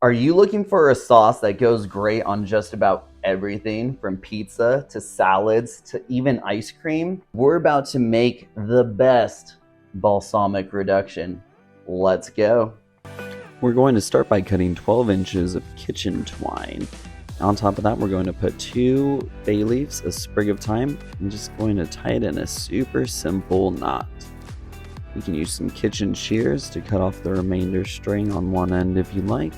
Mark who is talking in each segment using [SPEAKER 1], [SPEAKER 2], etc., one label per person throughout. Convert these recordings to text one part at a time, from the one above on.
[SPEAKER 1] Are you looking for a sauce that goes great on just about everything from pizza to salads to even ice cream? We're about to make the best balsamic reduction. Let's go. We're going to start by cutting 12 inches of kitchen twine. On top of that, we're going to put 2 bay leaves, a sprig of thyme, and just going to tie it in a super simple knot. You can use some kitchen shears to cut off the remainder string on one end if you like.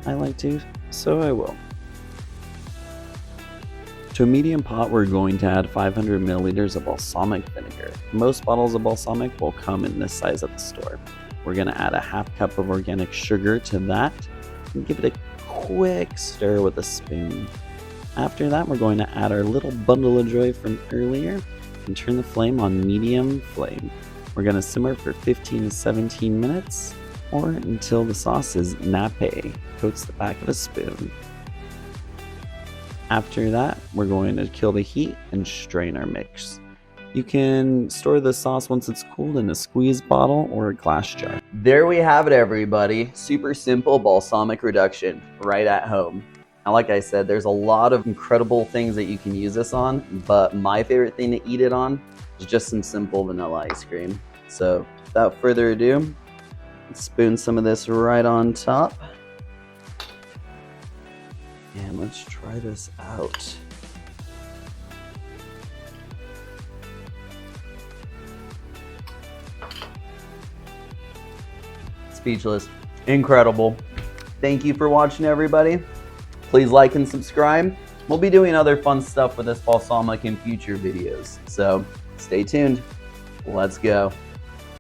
[SPEAKER 1] I like to, so I will. To a medium pot, we're going to add 500 milliliters of balsamic vinegar. Most bottles of balsamic will come in this size at the store. We're going to add a half cup of organic sugar to that and give it a quick stir with a spoon. After that, we're going to add our little bundle of joy from earlier and turn the flame on medium flame. We're going to simmer for 15 to 17 minutes or until the sauce is nappe, coats the back of a spoon. After that, we're going to kill the heat and strain our mix. You can store the sauce once it's cooled in a squeeze bottle or a glass jar. There we have it, everybody. Super simple balsamic reduction right at home. Now, like I said, there's a lot of incredible things that you can use this on, but my favorite thing to eat it on is just some simple vanilla ice cream. So without further ado, let's spoon some of this right on top. And let's try this out. Speechless. Incredible. Thank you for watching, everybody. Please like and subscribe. We'll be doing other fun stuff with this balsamic in future videos, so stay tuned. Let's go.